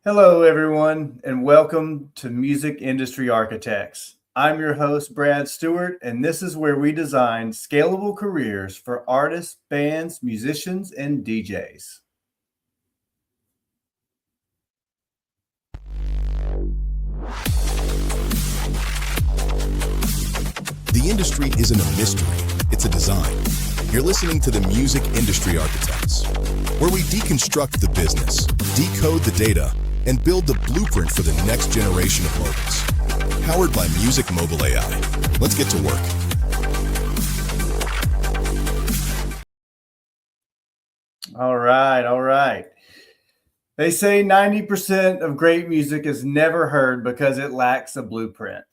Hello, everyone, and welcome to Music Industry Architects. I'm your host, Brad Stewart, and this is where we design scalable careers for artists, bands, musicians, and DJs. The industry isn't a mystery, it's a design. You're listening to the Music Industry Architects, where we deconstruct the business, decode the data, and build the blueprint for the next generation of mobiles. Powered by Music Mobile AI. Let's get to work. All right. They say 90% of great music is never heard because it lacks a blueprint.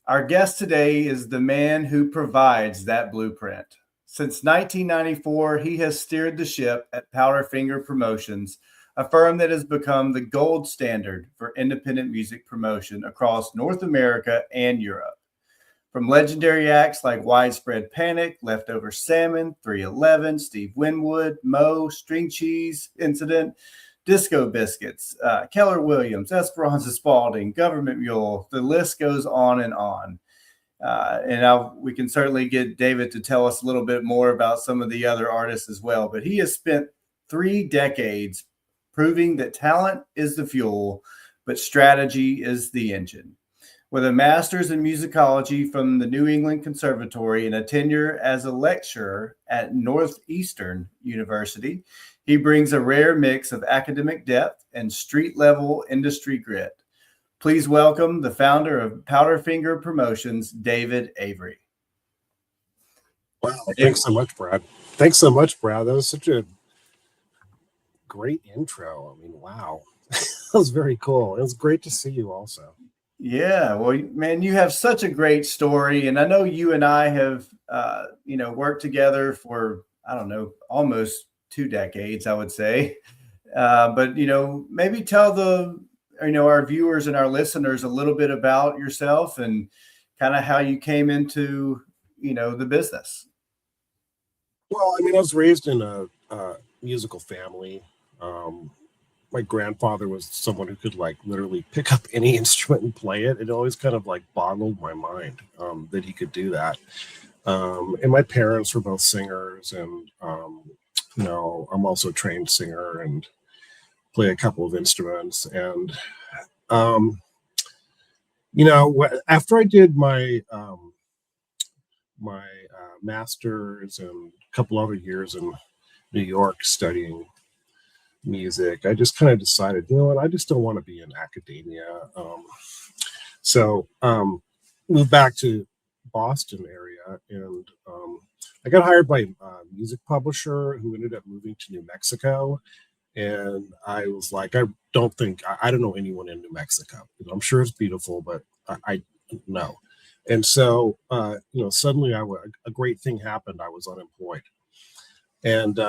Our guest today is the man who provides that blueprint. Since 1994, he has steered the ship at Powderfinger Promotions, a firm that has become the gold standard for independent music promotion across North America and Europe. From legendary acts like Widespread Panic, Leftover Salmon, 311, Steve Winwood, Mo, String Cheese Incident, Disco Biscuits, Keller Williams, Esperanza Spalding, Government Mule, the list goes on and on. We can certainly get David to tell us a little bit more about some of the other artists as well. But he has spent 3 decades proving that talent is the fuel, but strategy is the engine. With a master's in musicology from the New England Conservatory and a tenure as a lecturer at Northeastern University, he brings a rare mix of academic depth and street-level industry grit. Please welcome the founder of Powderfinger Promotions, David Avery. Wow, thanks so much, Brad. That was such a great intro. I mean, wow. That was very cool. It was great to see you also. Yeah, well, man, you have such a great story. And I know you and I have, worked together for, almost 2 decades, I would say. But maybe tell our viewers and our listeners a little bit about yourself and kind of how you came into, the business. Well, I mean, I was raised in a musical family. My grandfather was someone who could literally pick up any instrument and play it. It always kind of boggled my mind that he could do that. And my parents were both singers, and I'm also a trained singer and play a couple of instruments. And after I did my master's and a couple other years in New York studying music, I just kind of decided, I just don't want to be in academia. So moved back to Boston area, and I got hired by a music publisher who ended up moving to New Mexico. And I was like, I don't know anyone in New Mexico. I'm sure it's beautiful, but I no. And so, suddenly a great thing happened. I was unemployed. And,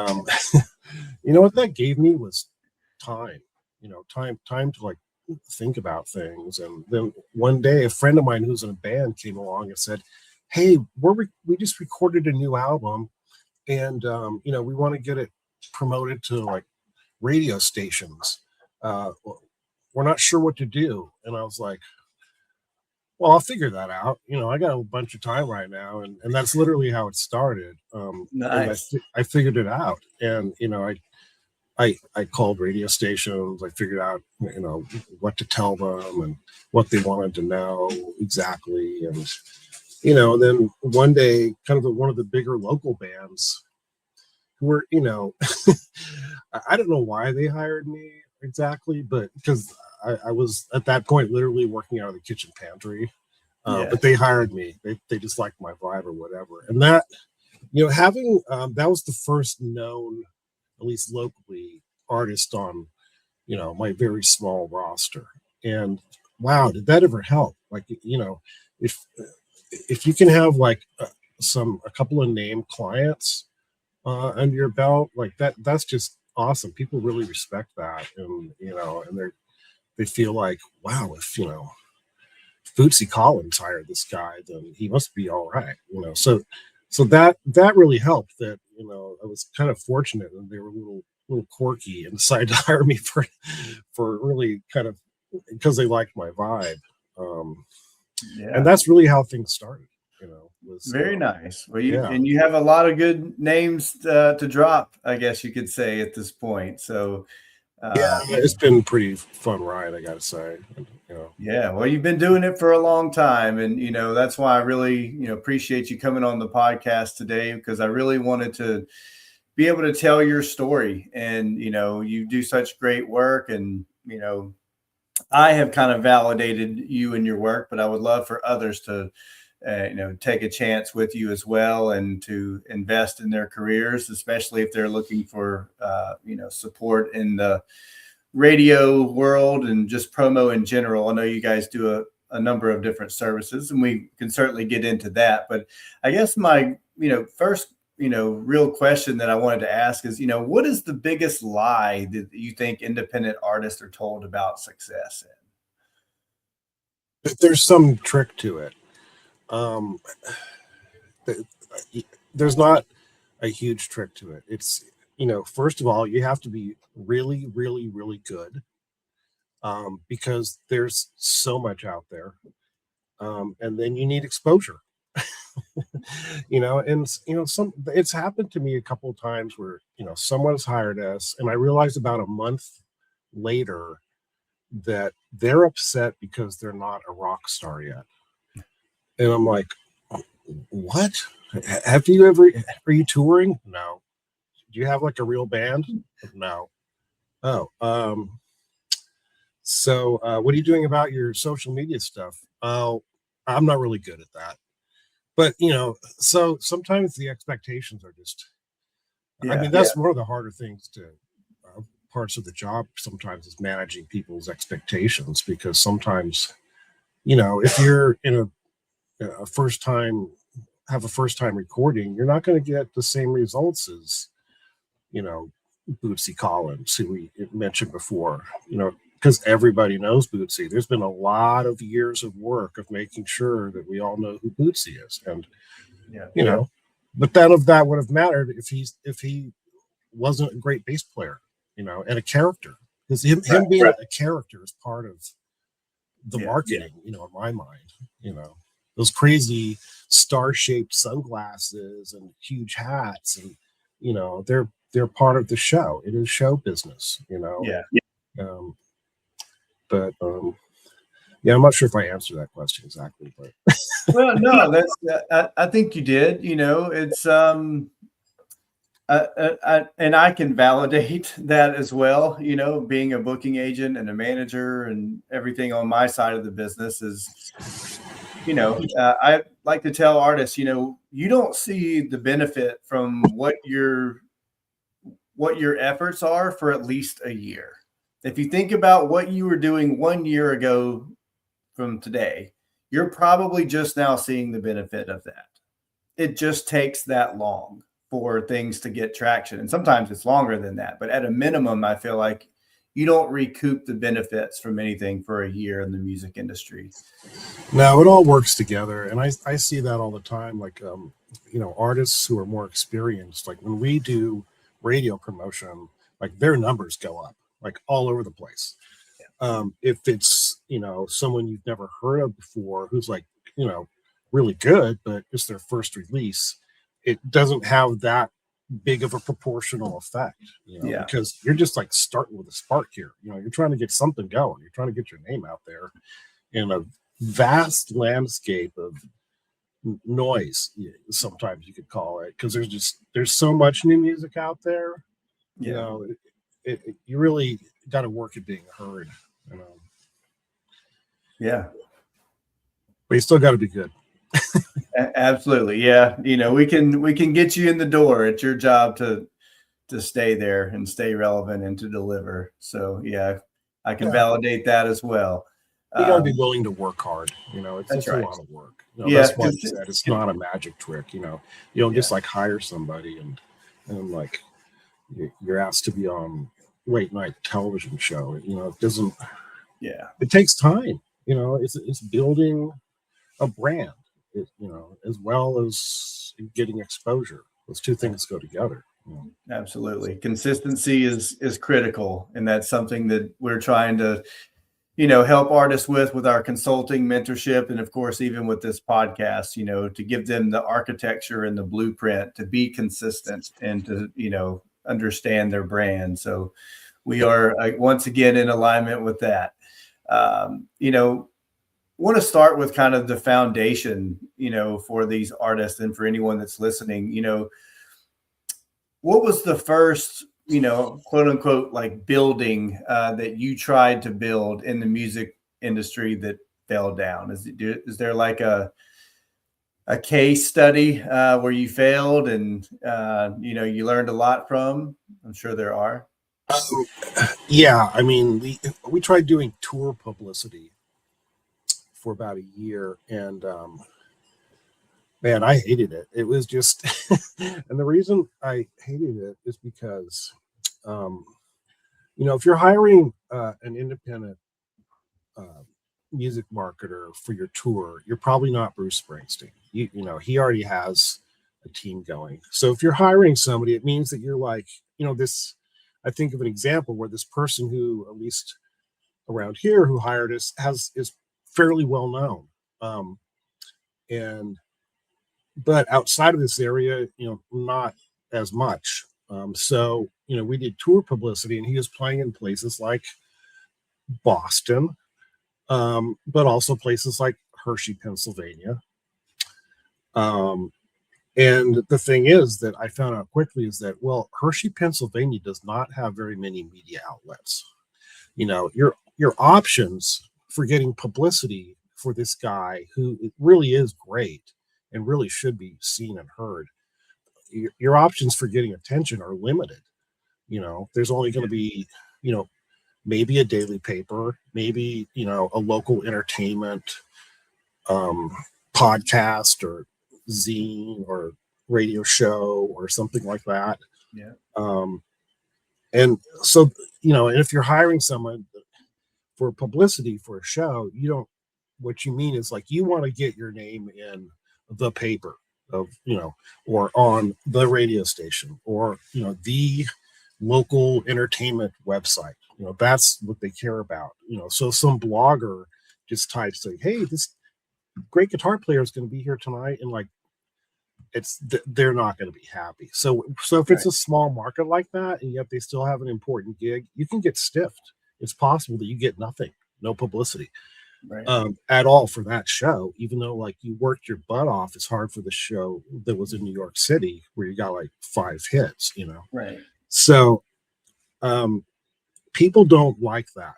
what that gave me was time, time to think about things. And then one day a friend of mine who's in a band came along and said, hey, we just recorded a new album, and, we want to get it promoted to radio stations. We're not sure what to do. And I was like, well, I'll figure that out. I got a bunch of time right now. And that's literally how it started. Nice. And I figured it out. And, I called radio stations. I figured out, what to tell them and what they wanted to know exactly. And, then one day, kind of one of the bigger local bands who were, I don't know why they hired me exactly, but because I was at that point literally working out of the kitchen pantry. But they hired me. They just liked my vibe or whatever. And that, having that was the first known, at least locally, artist on, my very small roster. And wow, did that ever help? If you can have a couple of name clients under your belt, that's just awesome. People really respect that, and and they feel like, wow, if Bootsy Collins hired this guy, then he must be all right. So that really helped. That I was kind of fortunate, and they were a little little quirky and decided to hire me for really kind of because they liked my vibe. Yeah. And that's really how things started, was Very nice. Well, yeah. you have a lot of good names to drop, I guess you could say at this point. So Yeah, it's been a pretty fun ride, I gotta say. Yeah, well, you've been doing it for a long time, and that's why I really appreciate you coming on the podcast today, because I really wanted to be able to tell your story. And you do such great work, and I have kind of validated you and your work, but I would love for others to take a chance with you as well, and to invest in their careers, especially if they're looking for support in the radio world and just promo in general. I know you guys do a number of different services, and we can certainly get into that. But I guess my first real question that I wanted to ask is, what is the biggest lie that you think independent artists are told about success in? There's some trick to it. There's not a huge trick to it. It's, first of all, you have to be really, really, really good, because there's so much out there. And then you need exposure, it's happened to me a couple of times where, someone's hired us, and I realized about a month later that they're upset because they're not a rock star yet. And I'm like, what? Are you touring? No. Do you have like a real band? No. Oh, so what are you doing about your social media stuff? Oh, I'm not really good at that. But, so sometimes the expectations are just, that's one of the harder things parts of the job sometimes, is managing people's expectations, because sometimes, if you're in a first time recording, you're not going to get the same results as, Bootsy Collins, who we mentioned before, because everybody knows Bootsy. There's been a lot of years of work of making sure that we all know who Bootsy is. And, but none of that would have mattered if he wasn't a great bass player, and a character, because him being a character is part of the marketing, in my mind, those crazy star-shaped sunglasses and huge hats, and, they're part of the show. It is show business, but I'm not sure if I answered that question exactly, but well, no, I think you did. It's and I can validate that as well. Being a booking agent and a manager and everything on my side of the business is, I like to tell artists, you don't see the benefit from what your efforts are for at least a year. If you think about what you were doing 1 year ago from today, you're probably just now seeing the benefit of that. It just takes that long for things to get traction. And sometimes it's longer than that. But at a minimum, I feel like you don't recoup the benefits from anything for a year in the music industry. No, it all works together. And I see that all the time. Like, artists who are more experienced, like when we do radio promotion, like their numbers go up, like all over the place. If it's, someone you've never heard of before, who's like, really good, but it's their first release, it doesn't have that big of a proportional effect, because you're just like starting with a spark here. You're trying to get something going. You're trying to get your name out there in a vast landscape of noise, sometimes you could call it, because there's so much new music out there. You really got to work at being heard. But you still got to be good. Absolutely. Yeah. We can get you in the door. It's your job to stay there and stay relevant and to deliver. So I can validate that as well. You got to be willing to work hard. It's just a lot of work. That's why I said it's not a magic trick. You don't just like hire somebody and like you're asked to be on late night television show. It doesn't. Yeah. It takes time. It's building a brand. As well as getting exposure. Those two things go together. Absolutely. Consistency is critical. And that's something that we're trying to, help artists with our consulting mentorship. And of course, even with this podcast, to give them the architecture and the blueprint to be consistent and to, understand their brand. So we are once again in alignment with that. Want to start with kind of the foundation, for these artists and for anyone that's listening, what was the first, quote unquote, like building that you tried to build in the music industry that fell down? Is there like a case study where you failed and, you learned a lot from? I'm sure there are. Yeah, I mean, we tried doing tour publicity for about a year, and man, I hated it. It was just, and the reason I hated it is because, if you're hiring an independent music marketer for your tour, you're probably not Bruce Springsteen. He already has a team going. So if you're hiring somebody, it means that you're like, this. I think of an example where this person who, at least around here, who hired us is fairly well known, but outside of this area, not as much. So we did tour publicity, and he was playing in places like Boston, but also places like Hershey, Pennsylvania. And the thing is that I found out quickly is that, well, Hershey, Pennsylvania does not have very many media outlets. Your options for getting publicity for this guy, who really is great and really should be seen and heard, your options for getting attention are limited. There's only going to be, maybe a daily paper, maybe, a local entertainment podcast or zine or radio show or something like that. Yeah. And so, and if you're hiring someone for publicity for a show, what you mean is like, you want to get your name in the paper or on the radio station, or, the local entertainment website. That's what they care about. So some blogger just types like, hey, this great guitar player is going to be here tonight, and like, they're not going to be happy. So if it's a small market like that, and yet they still have an important gig, you can get stiffed. It's possible that you get nothing, no publicity at all for that show, even though like you worked your butt off. It's hard for the show that was in New York City where you got like 5 hits, Right. So people don't like that.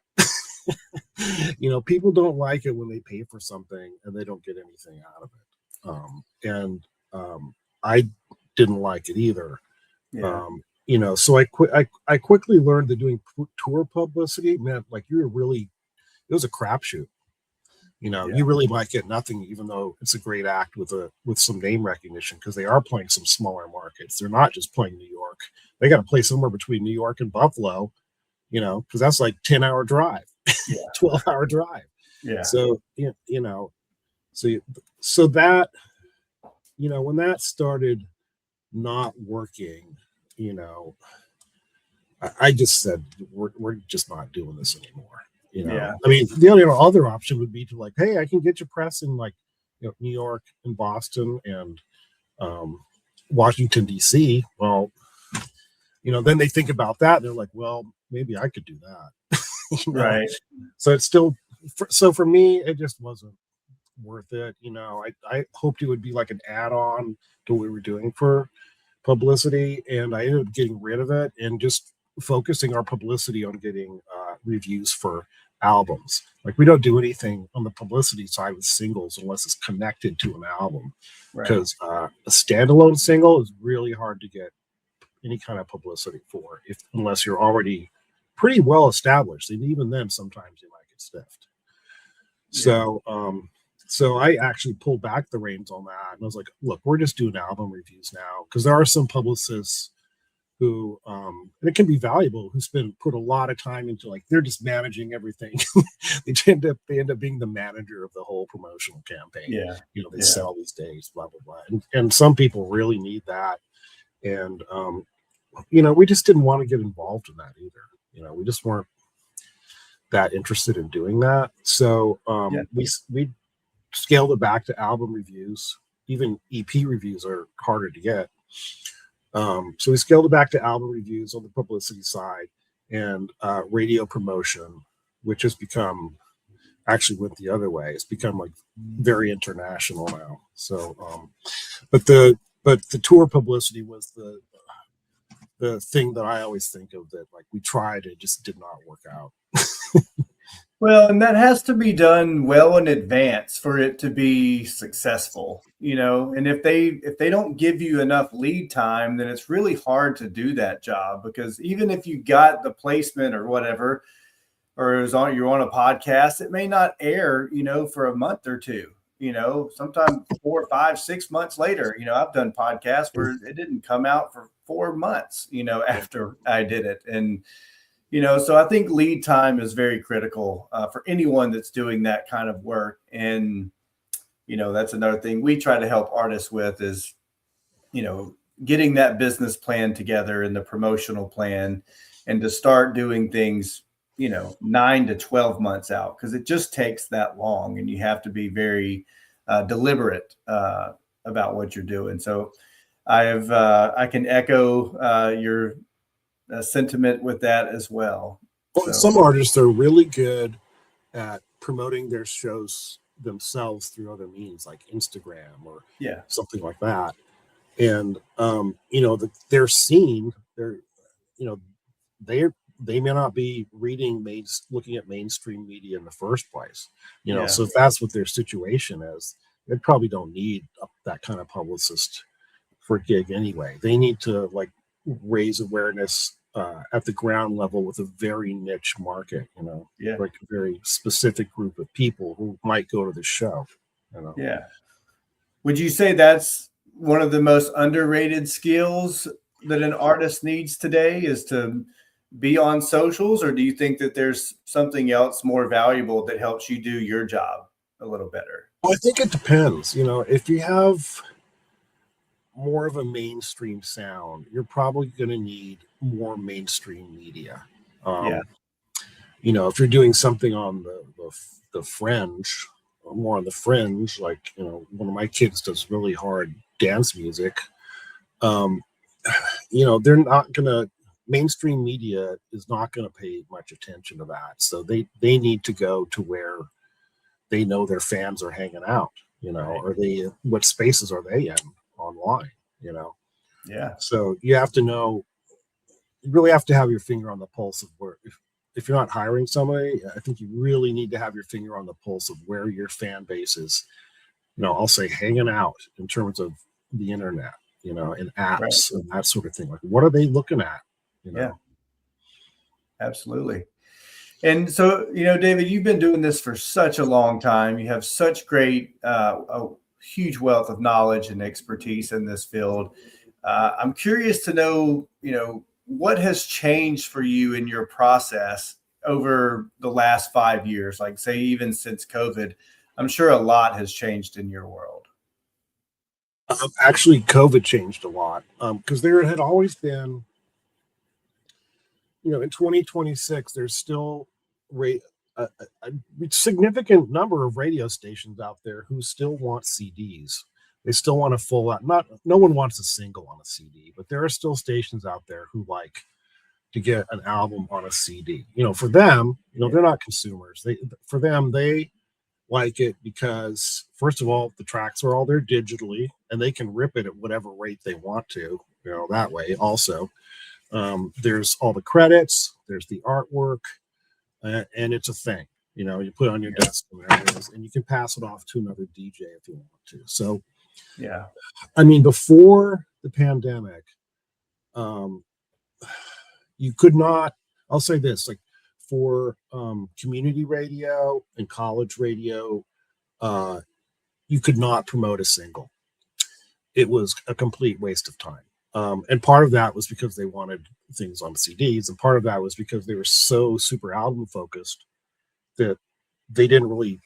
People don't like it when they pay for something and they don't get anything out of it. I didn't like it either. Yeah. So I quickly learned that doing tour publicity meant like it was a crapshoot. You really might get nothing, even though it's a great act with some name recognition, because they are playing some smaller markets. They're not just playing New York. They got to play somewhere between New York and Buffalo, because that's like 10-hour drive, 12-hour drive. Yeah. So, so that, when that started not working, I just said, we're just not doing this anymore. I mean, the only other option would be to like, hey, I can get your press in like, New York and Boston and Washington, D.C. Well, then they think about that. And they're like, well, maybe I could do that. Right. So it's still, so for me, it just wasn't worth it. I hoped it would be like an add-on to what we were doing for publicity, and I ended up getting rid of it and just focusing our publicity on getting reviews for albums. Like, we don't do anything on the publicity side with singles unless it's connected to an album, because a standalone single is really hard to get any kind of publicity for, unless you're already pretty well established, and even then sometimes you might get stiffed. So I actually pulled back the reins on that, and I was like, look, we're just doing album reviews now, because there are some publicists who, and it can be valuable, who put a lot of time into, like, they're just managing everything. they end up being the manager of the whole promotional campaign. They sell these days, blah, blah, blah. And some people really need that. And we just didn't want to get involved in that either. We just weren't that interested in doing that. So Yeah. we scaled it back to album reviews. Even EP reviews are harder to get. So we scaled it back to album reviews on the publicity side and radio promotion, which has become actually went the other way. It's become like very international now. So, but the tour publicity was the thing that I always think of, that like we tried, it just did not work out. Well, and that has to be done well in advance for it to be successful, and if they don't give you enough lead time, then it's really hard to do that job, because even if you got the placement or whatever, or you're on a podcast, it may not air, for a month or two, sometimes 4, 5, 6 months later. I've done podcasts where it didn't come out for 4 months, after I did it. And so I think lead time is very critical for anyone that's doing that kind of work. And, that's another thing we try to help artists with is, getting that business plan together and the promotional plan, and to start doing things, 9 to 12 months out, because it just takes that long, and you have to be very deliberate about what you're doing. So I can echo your sentiment with that as well. Well, some artists are really good at promoting their shows themselves through other means, like Instagram or something like that. And they're seen. They may not be looking at mainstream media in the first place. So if that's what their situation is, they probably don't need that kind of publicist for a gig anyway. They need to like raise awareness at the ground level with a very niche market, like a very specific group of people who might go to the show. Yeah. Would you say that's one of the most underrated skills that an artist needs today, is to be on socials? Or do you think that there's something else more valuable that helps you do your job a little better? Well, I think it depends. If you have more of a mainstream sound, you're probably going to need more mainstream media. If you're doing something on the fringe, or more on the fringe, like one of my kids does really hard dance music, they're not going to, mainstream media is not going to pay much attention to that. So they need to go to where they know their fans are hanging out, or what spaces are they in online, So you have to know, you really have to have your finger on the pulse of where, if you're not hiring somebody, I think you really need to have your finger on the pulse of where your fan base is, I'll say hanging out in terms of the internet, and apps and that sort of thing. Like, what are they looking at? Yeah, absolutely. And so, David, you've been doing this for such a long time. You have such great, a huge wealth of knowledge and expertise in this field. I'm curious to know, what has changed for you in your process over the last 5 years, like say even since COVID. I'm sure a lot has changed in your world. Actually, COVID changed a lot, because there had always been, in 2026, there's still a significant number of radio stations out there who still want CDs. They still want a full out. No one wants a single on a CD, but there are still stations out there who like to get an album on a CD. For them, they're not consumers. For them, they like it because, first of all, the tracks are all there digitally, and they can rip it at whatever rate they want to. That way. Also, there's all the credits. There's the artwork, and it's a thing. You put it on your desk, and there it is, and you can pass it off to another DJ if you want to. So. Yeah. I mean, before the pandemic, you could not, I'll say this, like for community radio and college radio, you could not promote a single. It was a complete waste of time. And part of that was because they wanted things on CDs, and part of that was because they were so super album focused that they didn't really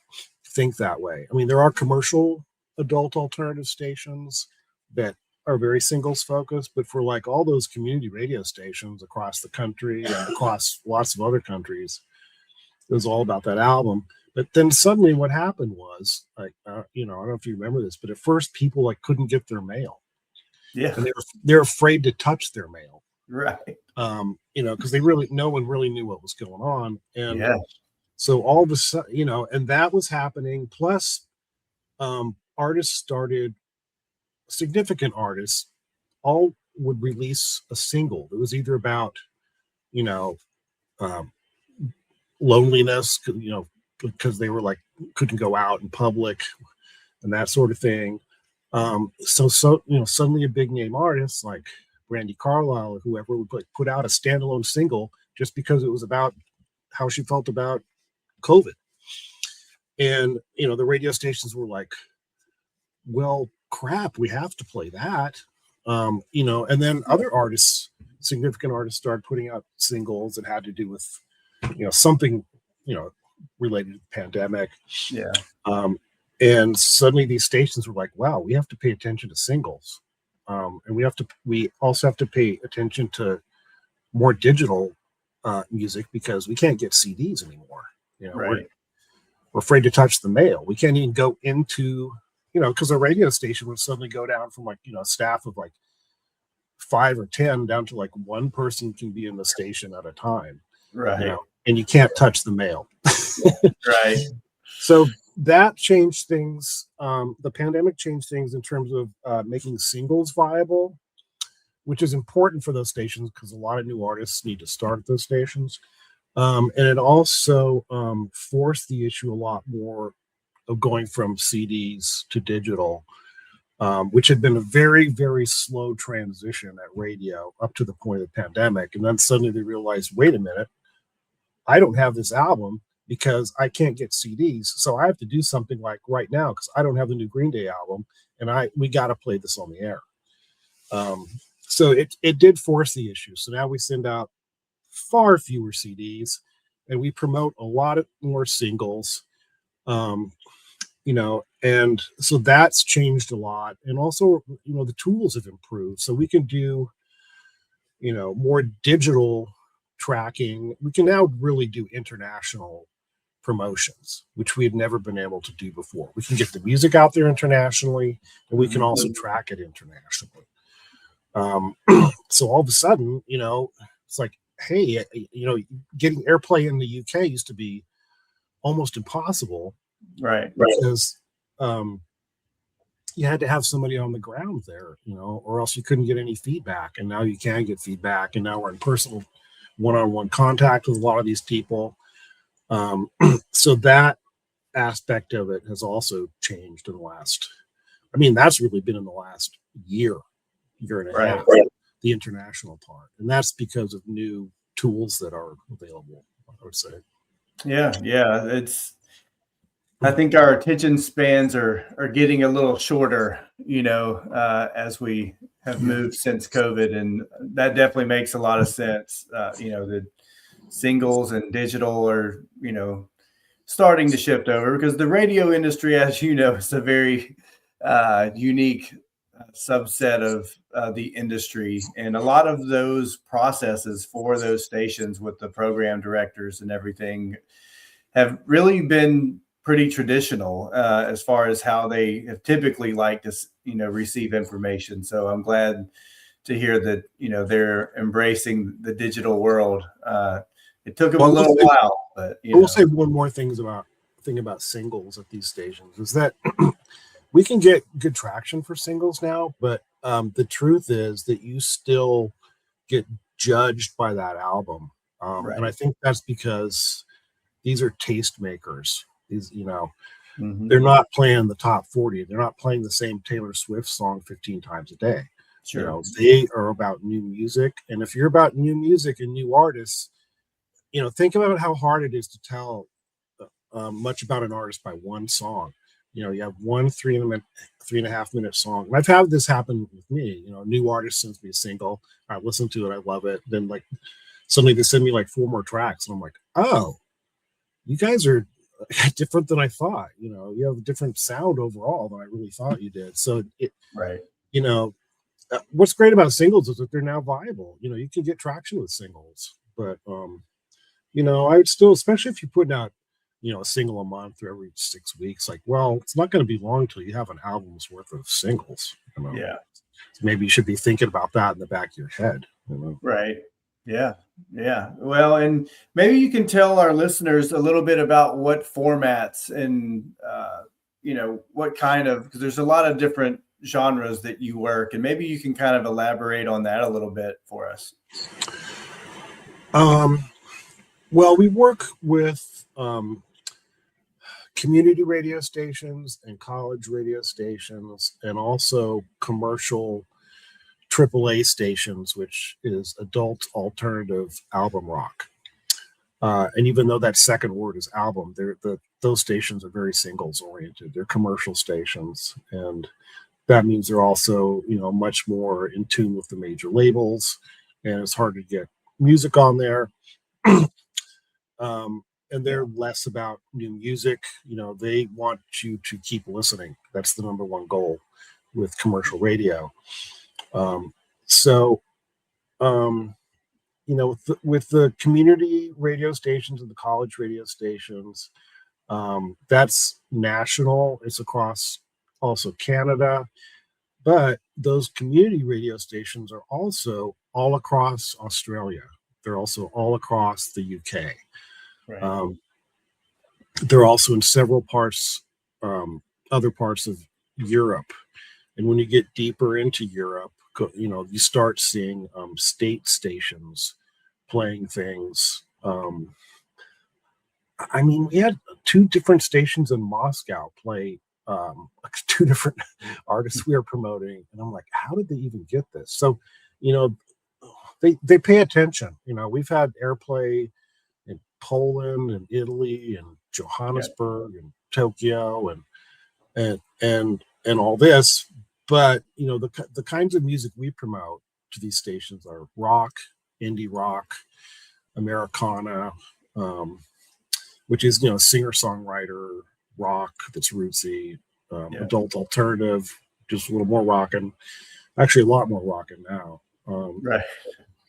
think that way. I mean, there are commercial adult alternative stations that are very singles focused, but for like all those community radio stations across the country and across lots of other countries, it was all about that album. But then suddenly what happened was, like, you know, I don't know if you remember this, but at first people like couldn't get their mail, Yeah. and they're afraid to touch their mail. Right. You know, because no one really knew what was going on. And Yeah. so all of a sudden, you know, and that was happening. Plus, significant artists all would release a single. It was either about, you know, um, loneliness, you know, because they were like, couldn't go out in public and that sort of thing. So, you know, suddenly a big name artist like Brandy Carlisle or whoever would put out a standalone single just because it was about how she felt about COVID. And, you know, the radio stations were like, well, crap, we have to play that. You know, and then other artists, significant artists, started putting out singles that had to do with, you know, something, you know, related to the pandemic. Yeah. And suddenly these stations were like, wow, we have to pay attention to singles. And we also have to pay attention to more digital music because we can't get CDs anymore. You know, Right. we're afraid to touch the mail. We can't even go into, you know, because a radio station would suddenly go down from like, you know, a staff of like 5 or 10 down to like one person can be in the station at a time. Right. You know, and you can't touch the mail. Right. So that changed things. The pandemic changed things in terms of making singles viable, which is important for those stations because a lot of new artists need to start at those stations. And it also forced the issue a lot more of going from CDs to digital, which had been a very, very slow transition at radio up to the point of the pandemic. And then suddenly they realized, wait a minute, I don't have this album because I can't get CDs. So I have to do something like right now because I don't have the new Green Day album and we got to play this on the air. So it did force the issue. So now we send out far fewer CDs and we promote a lot of more singles. You know, and so that's changed a lot. And also, you know, the tools have improved. So we can do, you know, more digital tracking. We can now really do international promotions, which we had never been able to do before. We can get the music out there internationally, and we can also track it internationally. So all of a sudden, you know, it's like, hey, you know, getting airplay in the UK used to be almost impossible. Right. Because you had to have somebody on the ground there, you know, or else you couldn't get any feedback. And now you can get feedback. And now we're in personal one-on-one contact with a lot of these people. So that aspect of it has also changed in the last, I mean, that's really been in the last year and a half, the international part. And that's because of new tools that are available, I would say. Yeah. Yeah. I think our attention spans are getting a little shorter, you know, as we have moved since COVID. And that definitely makes a lot of sense. You know, the singles and digital are, you know, starting to shift over because the radio industry, as you know, is a very unique subset of the industry. And a lot of those processes for those stations with the program directors and everything have really been pretty traditional as far as how they have typically liked to, you know, receive information. So I'm glad to hear that, you know, they're embracing the digital world. It took them a little while, but I will say one more thing about singles at these stations is that we can get good traction for singles now, but the truth is that you still get judged by that album. And I think that's because these are tastemakers. These, you know, they're not playing the top 40. They're not playing the same Taylor Swift song 15 times a day. Sure. You know, they are about new music. And if you're about new music and new artists, you know, think about how hard it is to tell much about an artist by one song. You know, you have one 3.5 minute song. And I've had this happen with me. You know, a new artist sends me a single. I listen to it. I love it. Then like suddenly they send me like 4 more tracks. And I'm like, oh, you guys are different than I thought. You know, you have a different sound overall than I really thought you did. So it, right. You know, What's great about singles is that they're now viable. You can get traction with singles, but I would still, especially if you're putting out, a single a month or every 6 weeks, like, well, it's not going to be long till you have an album's worth of singles. Yeah. So maybe you should be thinking about that in the back of your head. Right. Yeah. Yeah. Well, and maybe you can tell our listeners a little bit about what formats and, what kind of, because there's a lot of different genres that you work, and maybe you can kind of elaborate on that a little bit for us. Well, we work with community radio stations and college radio stations, and also commercial AAA stations, which is adult alternative album rock. And even though that second word is album, those stations are very singles oriented. They're commercial stations, and that means they're also, much more in tune with the major labels, and it's hard to get music on there. And they're less about new music. They want you to keep listening. That's the number one goal with commercial radio. With the community radio stations and the college radio stations, that's national. It's across also Canada, but those community radio stations are also all across Australia. They're also all across the UK. Right. They're also in several parts, other parts of Europe. And when you get deeper into Europe, you start seeing state stations playing things. We had 2 different stations in Moscow play 2 different artists we were promoting. And I'm like, how did they even get this? So, they pay attention. We've had airplay in Poland and Italy and Johannesburg and Tokyo and all this. But the kinds of music we promote to these stations are rock, indie rock, Americana, which is singer-songwriter rock that's rootsy, adult alternative, just a little more rockin', actually a lot more rockin' now. Right.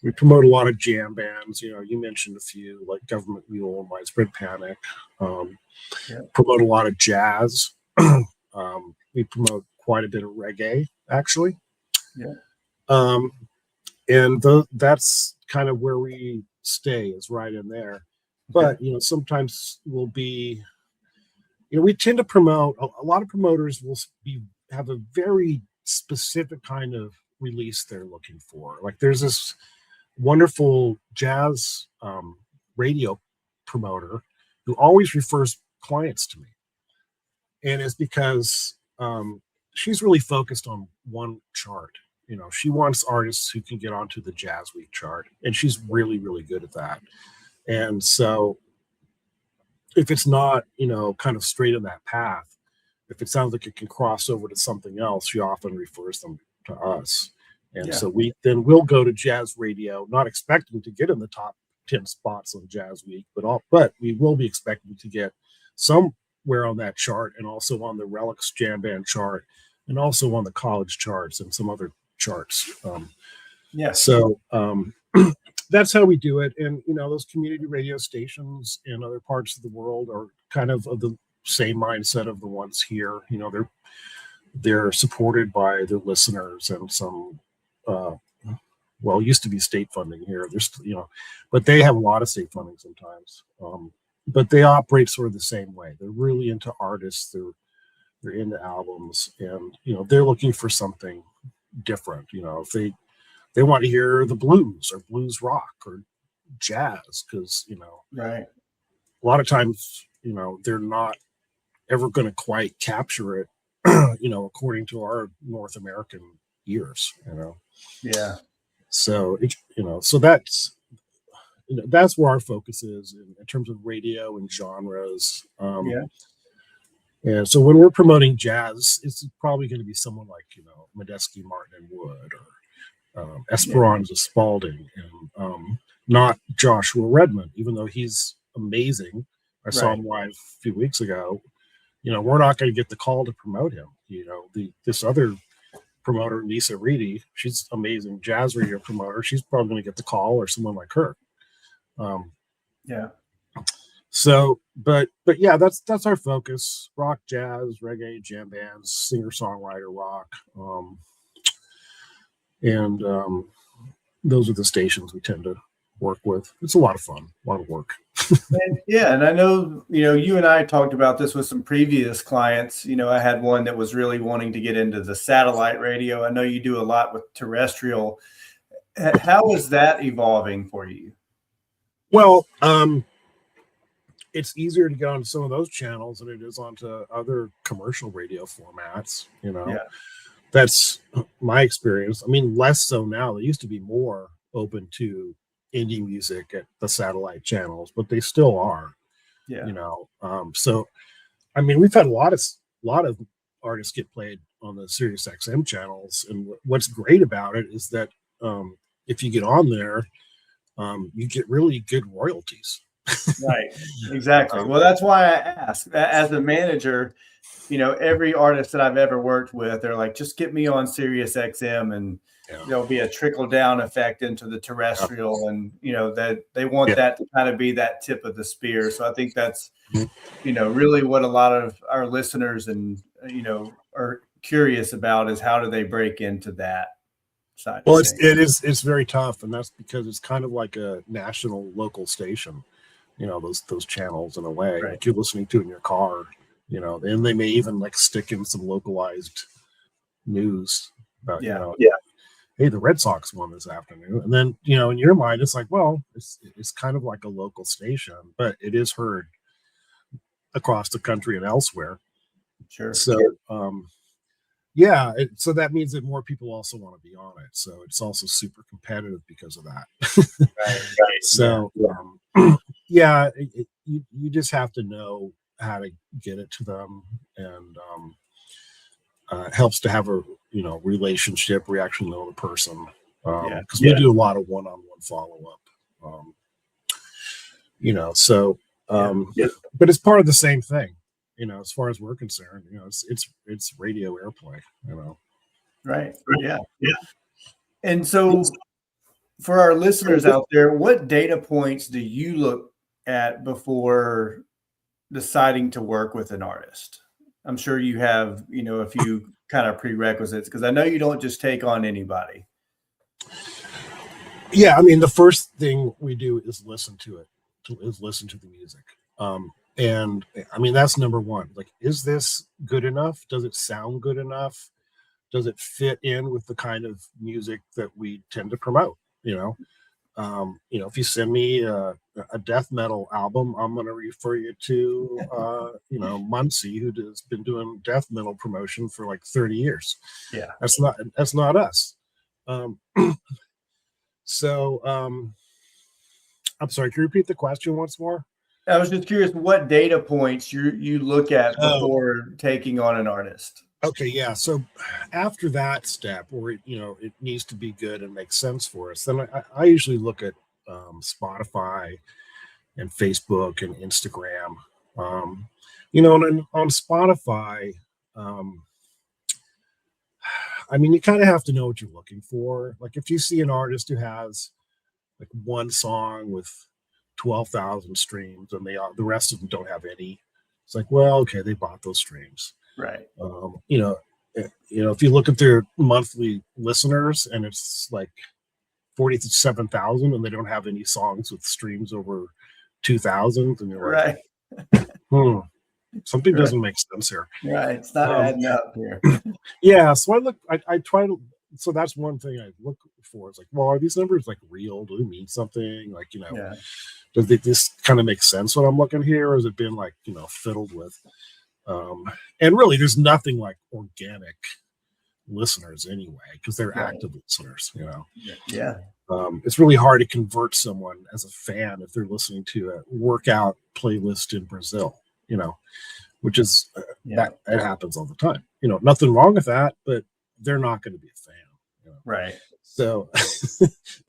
We promote a lot of jam bands. You mentioned a few, like Government Mule and Widespread Panic. Promote a lot of jazz. We promote quite a bit of reggae, actually. And that's kind of where we stay, is right in there. But sometimes we'll be, we tend to promote. A lot of promoters will have a very specific kind of release they're looking for. Like, there's this wonderful jazz radio promoter who always refers clients to me, and it's because she's really focused on one chart. She wants artists who can get onto the Jazz Week chart, and she's really, really good at that. And so if it's not, kind of straight in that path, if it sounds like it can cross over to something else, she often refers them to us. And so we'll go to jazz radio, not expecting to get in the top 10 spots on Jazz Week, but we will be expecting to get somewhere on that chart, and also on the Relics Jam Band chart, and also on the college charts and some other charts. So that's how we do it. And those community radio stations in other parts of the world are kind of the same mindset of the ones here. They're supported by their listeners and some it used to be state funding here. There's but they have a lot of state funding sometimes. But they operate sort of the same way. They're really into artists. They're into albums, and they're looking for something different. If they want to hear the blues or blues rock or jazz, because right, a lot of times they're not ever going to quite capture it according to our North American ears. So so that's where our focus is in terms of radio and genres. And so when we're promoting jazz, it's probably going to be someone like Medeski, Martin and Wood, or Esperanza Spalding, and not Joshua Redmond, even though he's amazing. I saw him live a few weeks ago. We're not going to get the call to promote him. This other promoter, Lisa Reedy. She's amazing jazz radio promoter. She's probably going to get the call, or someone like her. Yeah. So, but yeah, that's our focus: rock, jazz, reggae, jam bands, singer songwriter rock, and those are the stations we tend to work with. It's a lot of fun, a lot of work. And I know, you and I talked about this with some previous clients. I had one that was really wanting to get into the satellite radio. I know you do a lot with terrestrial. How is that evolving for you? Well, it's easier to get onto some of those channels than it is onto other commercial radio formats. Yeah. That's my experience. I mean, less so now. They used to be more open to indie music at the satellite channels, but they still are. Yeah. So I mean, we've had a lot of artists get played on the Sirius XM channels, and what's great about it is that if you get on there, you get really good royalties. Right. Exactly. Well, that's why I asked. As a manager, every artist that I've ever worked with, they're like, just get me on Sirius XM, and there'll be a trickle down effect into the terrestrial, and that they want that to kind of be that tip of the spear. So I think that's really what a lot of our listeners and are curious about is how do they break into that side. Well, it's very tough, and that's because it's kind of like a national local station. Those channels in a way, right. Like you're listening to it in your car, and they may even like stick in some localized news about, hey, the Red Sox won this afternoon. And then, in your mind, it's like, well, it's kind of like a local station, but it is heard across the country and elsewhere. Sure. So, so that means that more people also want to be on it. So it's also super competitive because of that. Right. So, you just have to know how to get it to them, and it helps to have a relationship. We actually know the person, because we do a lot of one-on-one follow-up. But it's part of the same thing. As far as we're concerned, it's radio airplay. Right. Yeah. And so, for our listeners out there, what data points do you look at before deciding to work with an artist? I'm sure you have, a few kind of prerequisites, because I know you don't just take on anybody. Yeah, I mean, the first thing we do is listen to it, listen to the music. And I mean, that's number one. Like, is this good enough? Does it sound good enough? Does it fit in with the kind of music that we tend to promote? If you send me a death metal album, I'm going to refer you to, Muncie, who has been doing death metal promotion for like 30 years. Yeah. That's not us. I'm sorry, can you repeat the question once more? I was just curious what data points you look at before taking on an artist. Okay, yeah. So after that step, where it needs to be good and make sense for us, then I usually look at Spotify and Facebook and Instagram. And on Spotify, I mean, you kind of have to know what you're looking for. Like, if you see an artist who has like one song with 12,000 streams and the rest of them don't have any, it's like, well, okay, they bought those streams. Right. If you look at their monthly listeners and it's like 47,000 and they don't have any songs with streams over 2,000, and you're like, right. Something doesn't make sense here. Right. It's not adding up here. Yeah. So I try to, so that's one thing I look for. It's like, well, are these numbers like real? Do they mean something? Like, does this kind of make sense what I'm looking here? Or has it been like, fiddled with? And really, there's nothing like organic listeners anyway, because they're active listeners, Yeah. It's really hard to convert someone as a fan if they're listening to a workout playlist in Brazil, which is that it happens all the time. Nothing wrong with that, but they're not going to be a fan. Right. So,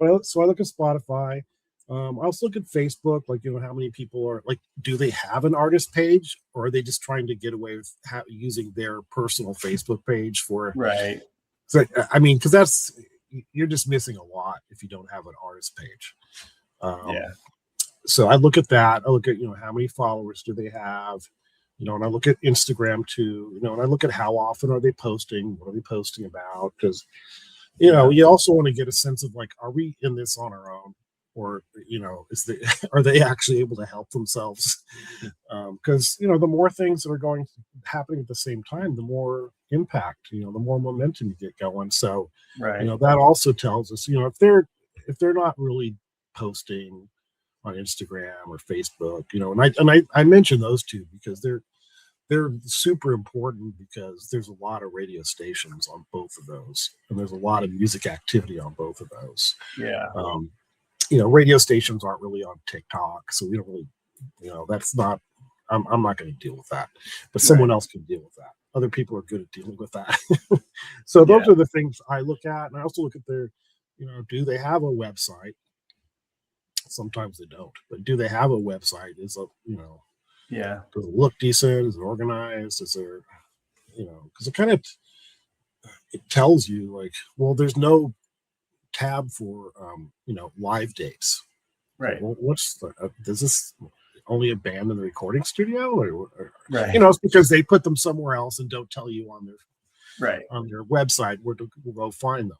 I look at Spotify. I also look at Facebook, like, how many people are like, do they have an artist page, or are they just trying to get away with using their personal Facebook page for, right. So, I mean, because you're just missing a lot if you don't have an artist page. Yeah. So I look at that. I look at, how many followers do they have, and I look at Instagram too, and I look at how often are they posting, what are they posting about? Because, you also want to get a sense of like, are we in this on our own? Or, are they actually able to help themselves? Because, the more things that are happening at the same time, the more impact, the more momentum you get going. So, Right. that also tells us, if they're not really posting on Instagram or Facebook, and I mention those two because they're super important, because there's a lot of radio stations on both of those, and there's a lot of music activity on both of those. Yeah. Radio stations aren't really on TikTok, so we don't really, that's not. I'm not going to deal with that, but someone else can deal with that. Other people are good at dealing with that. So those are the things I look at, and I also look at their, do they have a website? Sometimes they don't, but do they have a website? Does it look decent? Is it organized? Is there, because it tells you like, well, there's no tab for live dates. Right. Well, does this only a band in the recording studio, or right? It's because they put them somewhere else and don't tell you on their website where to go find them.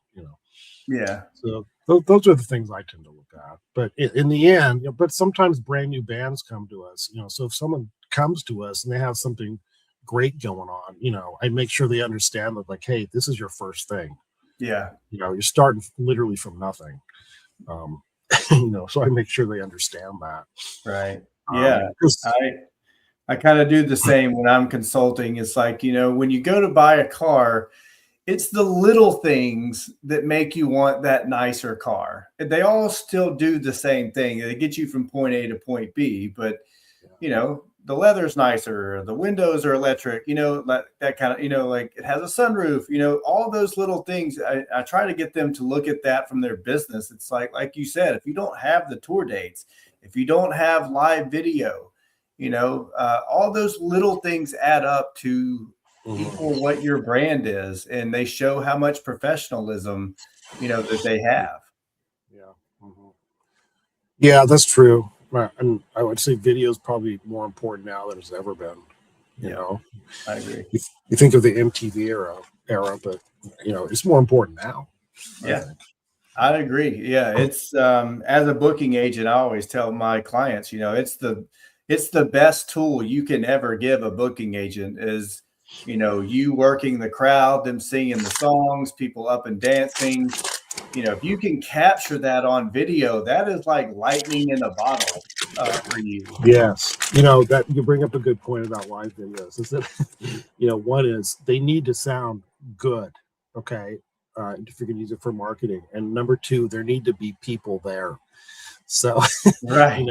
Yeah. So those are the things I tend to look at. But in the end, but sometimes brand new bands come to us. So if someone comes to us and they have something great going on, I make sure they understand that, like, hey, this is your first thing. Yeah. You're starting literally from nothing. So I make sure they understand that. Right. Yeah. I kind of do the same when I'm consulting. It's like, when you go to buy a car, it's the little things that make you want that nicer car. They all still do the same thing. They get you from point A to point B, but the leather's nicer, the windows are electric, that kind of, like it has a sunroof, all those little things. I try to get them to look at that from their business. It's like you said, if you don't have the tour dates, if you don't have live video, all those little things add up to equal what your brand is, and they show how much professionalism, that they have. Yeah. Mm-hmm. Yeah, that's true. And I would say video is probably more important now than it's ever been. I agree. You think of the MTV era, but it's more important now. Yeah, I agree. Yeah, it's as a booking agent, I always tell my clients, it's the best tool you can ever give a booking agent is, you working the crowd, them singing the songs, people up and dancing. If you can capture that on video, that is like lightning in a bottle for you. Yes. That you bring up a good point about live videos is that, one is they need to sound good. Okay. If you're going to use it for marketing. And number two, there need to be people there. So, right.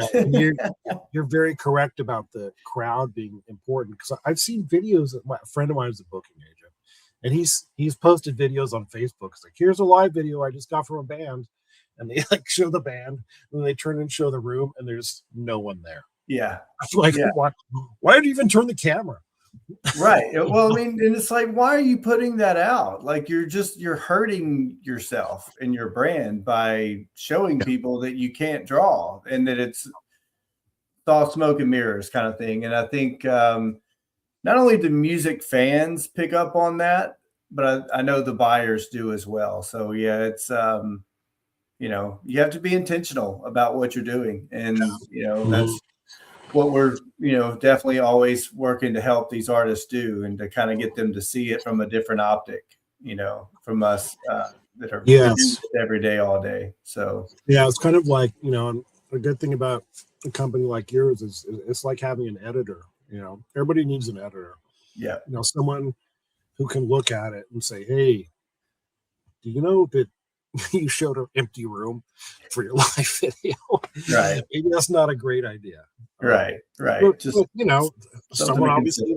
You're very correct about the crowd being important, because I've seen videos. A friend of mine is a booking agent, and he's posted videos on Facebook. It's like, here's a live video I just got from a band, and they like show the band, and they turn and show the room, and there's no one there. Yeah. Like, why did you even turn the camera? Right. Well, I mean, and it's like, why are you putting that out? Like, you're hurting yourself and your brand by showing people that you can't draw, and that it's all smoke and mirrors kind of thing. And I think not only do music fans pick up on that, but I know the buyers do as well. So yeah, it's you have to be intentional about what you're doing, and that's what we're definitely always working to help these artists do, and to kind of get them to see it from a different optic, from us that are every day, all day. So yeah, it's kind of like, a good thing about a company like yours is it's like having an editor. Everybody needs an editor. Yeah. Someone who can look at it and say, hey, do you know that you showed an empty room for your live video? Right. Maybe that's not a great idea. Right. But, someone obviously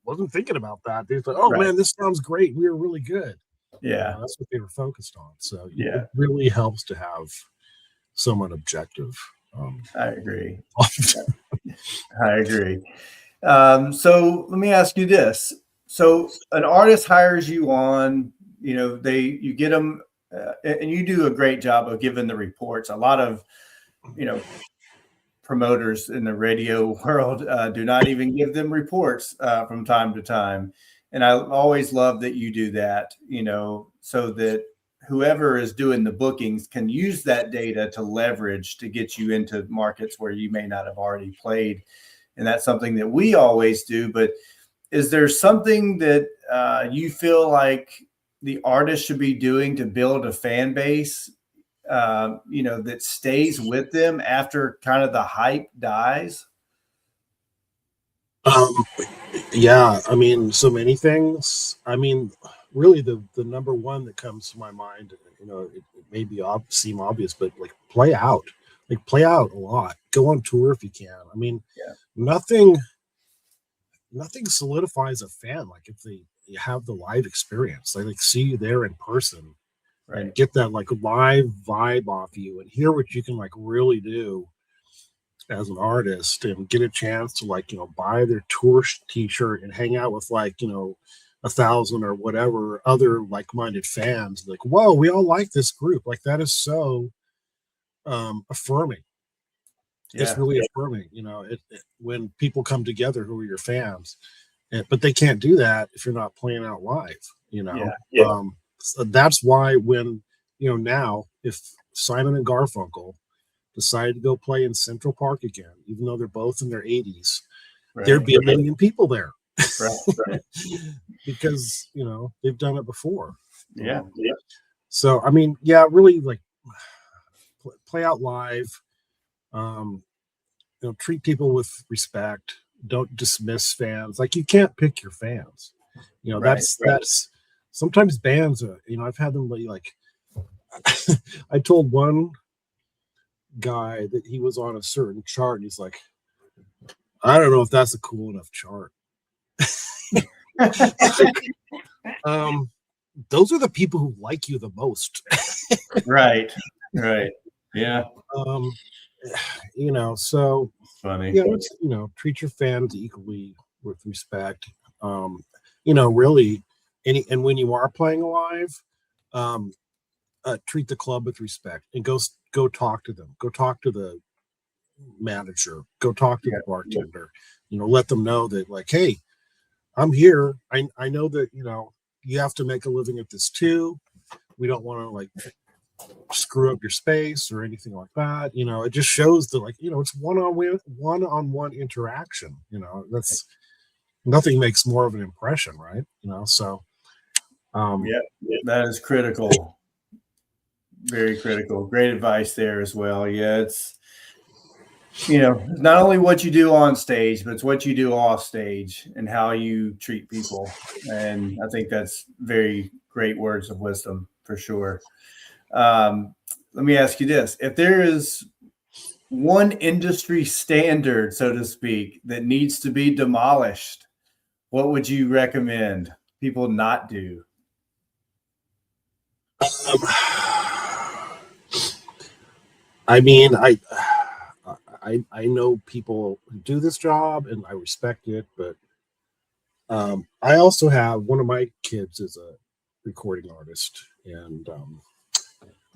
wasn't thinking about that. They thought, man, this sounds great. We were really good. Yeah. That's what they were focused on. So yeah, it really helps to have someone objective. I agree. I agree. So let me ask you this. So an artist hires you on, You know, you get them, and you do a great job of giving the reports. A lot of, you know, promoters in the radio world do not even give them reports from time to time. And I always love that you do that, you know, so that whoever is doing the bookings can use that data to leverage to get you into markets where you may not have already played. And that's something that we always do. But is there something that you feel like the artist should be doing to build a fan base, you know, that stays with them after kind of the hype dies? Yeah, I mean, so many things. I mean, really, the number one that comes to my mind, you know, it may be seem obvious, but like play out a lot. Go on tour if you can. I mean, Yeah. nothing solidifies a fan like if you have the live experience. They like see you there in person Right. and get that like live vibe off you and hear what you can like really do as an artist and get a chance to like, you know, buy their tour t-shirt and hang out with like, you know, 1,000 or whatever other like-minded fans. Like, whoa, we all like this group. Like that is so affirming. Yeah. It's really affirming, you know, when people come together who are your fans, but they can't do that if you're not playing out live, you know. Yeah. So that's why when, you know, now if Simon and Garfunkel decided to go play in Central Park again, even though they're both in their 80s, Right. there'd be 1 million people there. Right. Because, you know, they've done it before. Yeah. So, I mean, yeah, really like play out live. You know, treat people with respect. Don't dismiss fans. Like you can't pick your fans. You know, Right. that's sometimes bands. You know, I've had them like. I told one guy that he was on a certain chart, and he's like, "I don't know if that's a cool enough chart." Those are the people who like you the most. Right. Yeah. You know, so Funny. yeah, you know, treat your fans equally with respect. You know, really, and when you are playing live, treat the club with respect and go talk to them. Go talk to the manager. Go talk to the bartender. You know, let them know that like, hey, I'm here. I know that, you know, you have to make a living at this too. We don't want to like screw up your space or anything like that. You know, it just shows that like, you know, it's one-on-one interaction. You know, that's nothing makes more of an impression, right? You know, so that is critical. Very critical. Great advice there as well. Yeah, it's, you know, not only what you do on stage, but it's what you do off stage and how you treat people. And I think that's very great words of wisdom for sure. Let me ask you this. If there is one industry standard, so to speak, that needs to be demolished, what would you recommend people not do? I mean, I know people who do this job and I respect it, but I also have one of my kids is a recording artist, and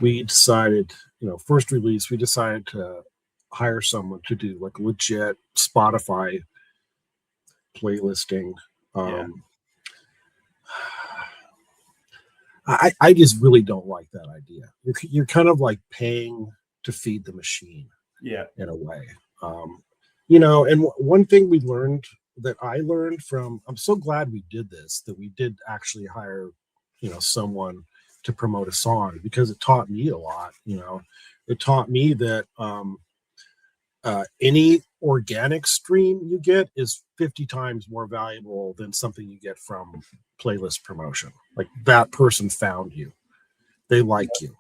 we decided, you know, first release, we decided to hire someone to do like legit Spotify playlisting. I just really don't like that idea. You're kind of like paying to feed the machine, in a way. You know, and one thing we learned that I learned from, I'm so glad we did this, that we did actually hire, you know, someone to promote a song, because it taught me a lot. You know, it taught me that any organic stream you get is 50 times more valuable than something you get from playlist promotion. Like that person found you, they like you,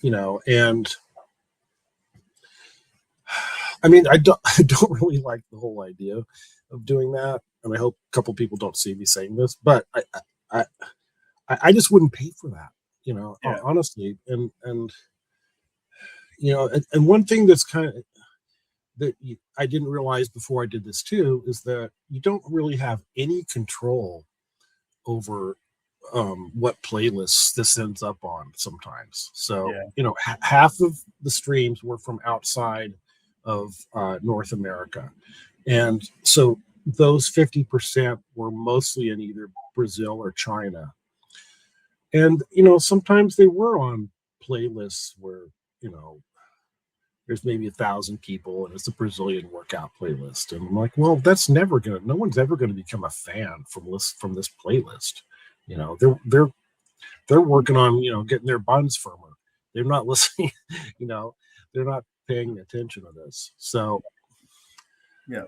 you know. And I mean, I don't really like the whole idea of doing that, and I hope a couple people don't see me saying this, but I just wouldn't pay for that, you know, honestly. And you know, and one thing that's kind of that I didn't realize before I did this too is that you don't really have any control over what playlists this ends up on sometimes. So, Yeah. you know, half of the streams were from outside of North America. And so those 50% were mostly in either Brazil or China. And, you know, sometimes they were on playlists where, you know, there's maybe 1,000 people and it's a Brazilian workout playlist. And I'm like, well, that's never gonna, no one's ever gonna become a fan from this playlist. You know, they're working on, you know, getting their buns firmer. They're not listening, you know, they're not paying attention to this. So Yeah.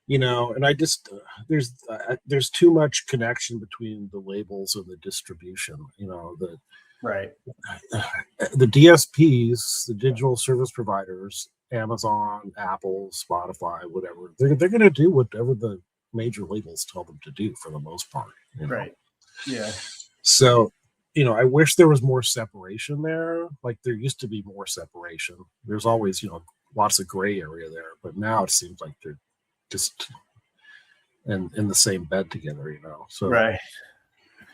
You know, and I just there's too much connection between the labels and the distribution. You know, Right. the DSPs, the digital service providers, Amazon, Apple, Spotify, whatever, they're going to do whatever the major labels tell them to do for the most part. You know? Right. Yeah. So, you know, I wish there was more separation there. Like there used to be more separation. There's always, you know, lots of gray area there, but now it seems like they're just in the same bed together, you know. So right.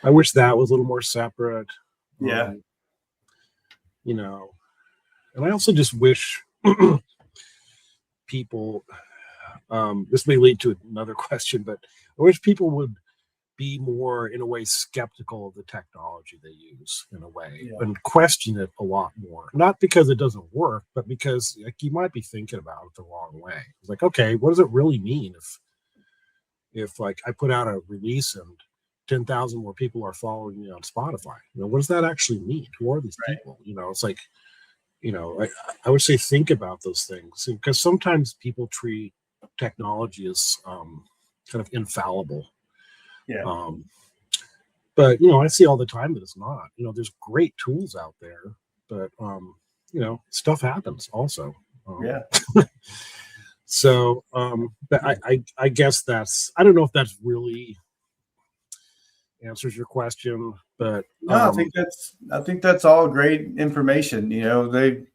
I wish that was a little more separate. Yeah. You know, and I also just wish people, this may lead to another question, but I wish people would be more, in a way, skeptical of the technology they use, in a way, and question it a lot more. Not because it doesn't work, but because like you might be thinking about it the wrong way. It's like, okay, what does it really mean if like I put out a release and 10,000 more people are following me on Spotify? You know, what does that actually mean? Who are these people? You know, it's like, you know, I would say think about those things, because sometimes people treat technology as kind of infallible. Yeah. But you know, I see all the time that it's not. You know, there's great tools out there, but you know, stuff happens also. Yeah. So, but I guess that's, I don't know if that's really answers your question, but No, I think that's all great information. You know,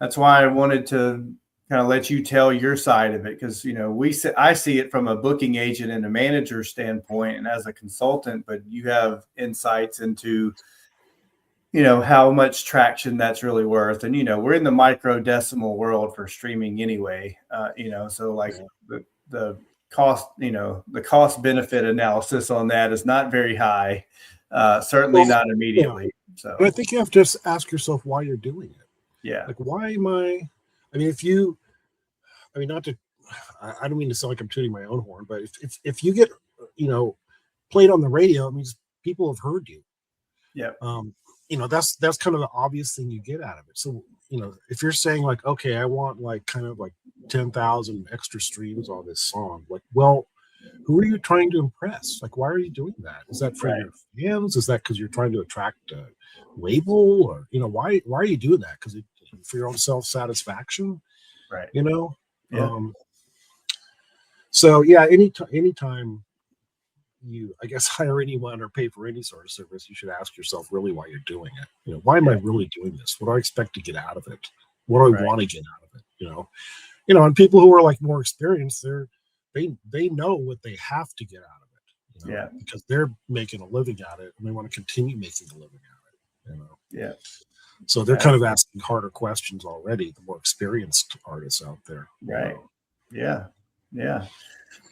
that's why I wanted to kind of let you tell your side of it, because you know I see it from a booking agent and a manager standpoint and as a consultant, but you have insights into, you know, how much traction that's really worth. And you know, we're in the micro decimal world for streaming anyway. You know, so like the cost, you know, the cost benefit analysis on that is not very high. Certainly not immediately. Yeah. So but I think you have to ask yourself why you're doing it. Yeah. Like, why am I mean, not to, I don't mean to sound like I'm tooting my own horn, but if you get, you know, played on the radio, it means people have heard you. Yeah. You know, that's kind of the obvious thing you get out of it. So, you know, if you're saying like, okay, I want like kind of like 10,000 extra streams on this song, like, well, who are you trying to impress? Like, why are you doing that? Is that for your fans? Is that because you're trying to attract a label? Or, you know, why are you doing that? Because for your own self-satisfaction? Right. You know? Yeah. So yeah, anytime you, I guess, hire anyone or pay for any sort of service, you should ask yourself really why you're doing it. You know, why am I really doing this? What do I expect to get out of it? What do I want to get out of it? You know, and people who are like more experienced, they know what they have to get out of it. You know, because they're making a living at it and they want to continue making a living at it. You know. Yeah. So they're kind of asking harder questions already, the more experienced artists out there. Right. Yeah. Yeah.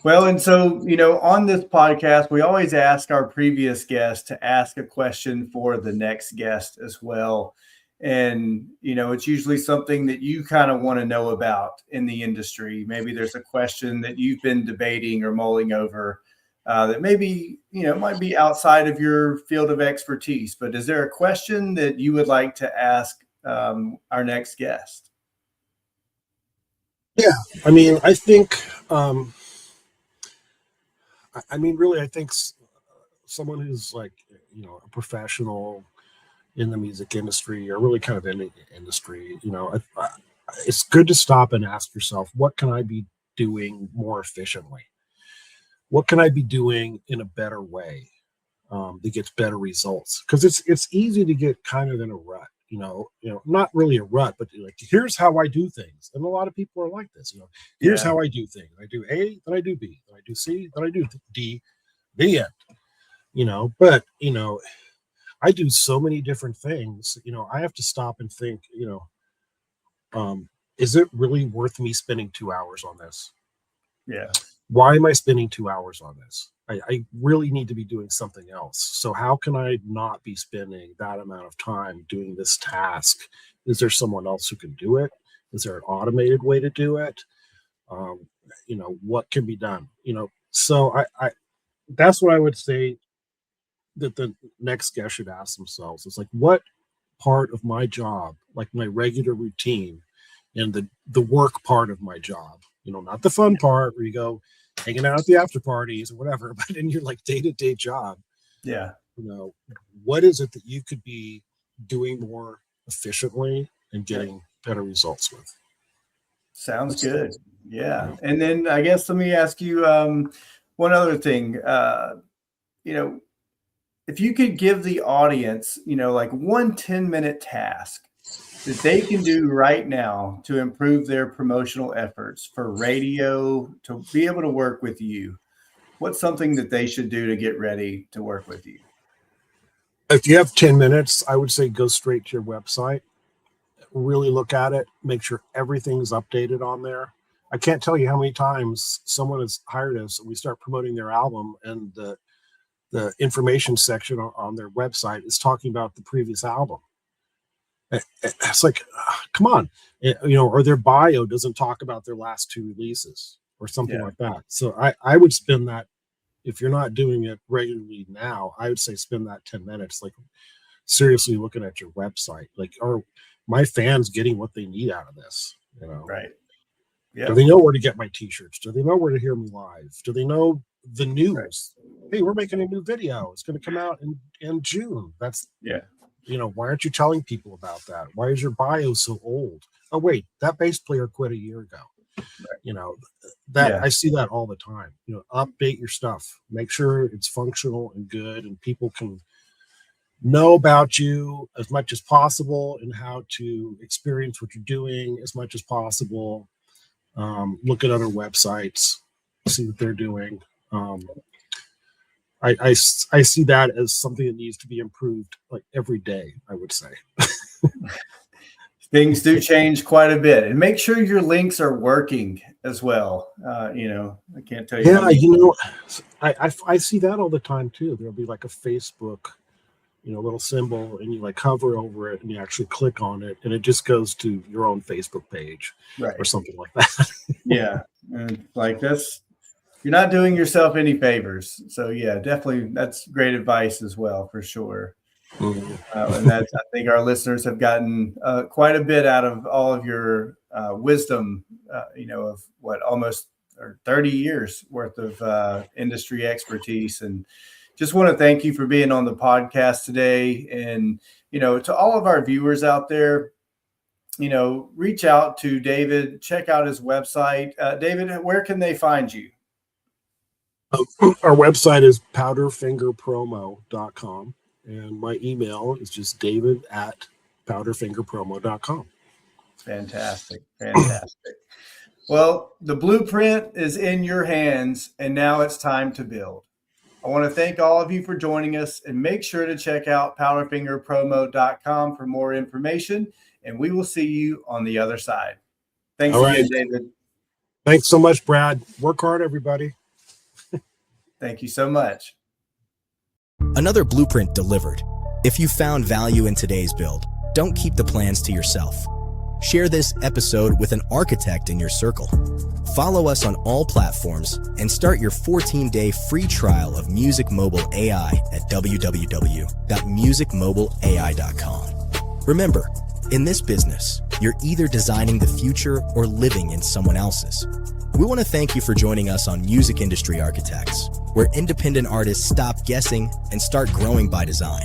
Well, and so, you know, on this podcast, we always ask our previous guests to ask a question for the next guest as well. And, you know, it's usually something that you kind of want to know about in the industry. Maybe there's a question that you've been debating or mulling over that maybe, you know, might be outside of your field of expertise. But is there a question that you would like to ask our next guest? Yeah, I mean, I think, really, I think someone who's like, you know, a professional in the music industry or really kind of in the industry, you know, it's good to stop and ask yourself, what can I be doing more efficiently? What can I be doing in a better way that gets better results? Because it's easy to get kind of in a rut. You know, not really a rut, but like, here's how I do things. And a lot of people are like this, you know, here's how I do things. I do A, then I do B, then I do C, then I do D, the end. But I do so many different things. I have to stop and think, is it really worth me spending 2 hours on this? Yeah. Why am I spending 2 hours on this? I really need to be doing something else. So how can I not be spending that amount of time doing this task? Is there someone else who can do it? Is there an automated way to do it? What can be done? So I that's what I would say that the next guest should ask themselves is like, what part of my job, like my regular routine and the work part of my job, not the fun part where you go hanging out at the after parties or whatever, but in your like day-to-day job, Yeah. What is it that you could be doing more efficiently and getting better results with? Sounds good. Yeah. And then I guess let me ask you one other thing. If you could give the audience, like one 10-minute task that they can do right now to improve their promotional efforts for radio, to be able to work with you, what's something that they should do to get ready to work with you? If you have 10 minutes, I would say go straight to your website, really look at it, make sure everything's updated on there. I can't tell you how many times someone has hired us and we start promoting their album and the information section on their website is talking about the previous album. It's like, come on, or their bio doesn't talk about their last 2 releases or something like that. So I would spend that, if you're not doing it regularly now, I would say spend that 10 minutes, like seriously looking at your website. Like, are my fans getting what they need out of this? Right. Yeah. Do they know where to get my t-shirts? Do they know where to hear me live? Do they know the news? Right. Hey, we're making a new video. It's going to come out in June. That's, why aren't you telling people about that? Why is your bio so old? Oh, wait, that bass player quit a year ago. Right. I see that all the time. Update your stuff. Make sure it's functional and good and people can know about you as much as possible and how to experience what you're doing as much as possible. Look at other websites, see what they're doing. I see that as something that needs to be improved like every day, I would say. Things do change quite a bit, and make sure your links are working as well. I can't tell you. Yeah, I see that all the time too. There'll be like a Facebook, little symbol, and you like hover over it and you actually click on it and it just goes to your own Facebook page, right, or something like that. Yeah. And like this, you're not doing yourself any favors. So yeah, definitely. That's great advice as well, for sure. Mm-hmm. And I think our listeners have gotten quite a bit out of all of your wisdom, of what, almost 30 years worth of industry expertise. And just want to thank you for being on the podcast today. And, to all of our viewers out there, reach out to David, check out his website. David, where can they find you? Our website is powderfingerpromo.com. And my email is just david@powderfingerpromo.com. Fantastic. Well, the blueprint is in your hands, and now it's time to build. I want to thank all of you for joining us, and make sure to check out powderfingerpromo.com for more information, and we will see you on the other side. Thanks again, David. Thanks so much, Brad. Work hard, everybody. Thank you so much. Another blueprint delivered. If you found value in today's build, don't keep the plans to yourself. Share this episode with an architect in your circle. Follow us on all platforms and start your 14-day free trial of Music Mobile AI at www.musicmobileai.com. Remember, in this business, you're either designing the future or living in someone else's. We want to thank you for joining us on Music Industry Architects, where independent artists stop guessing and start growing by design.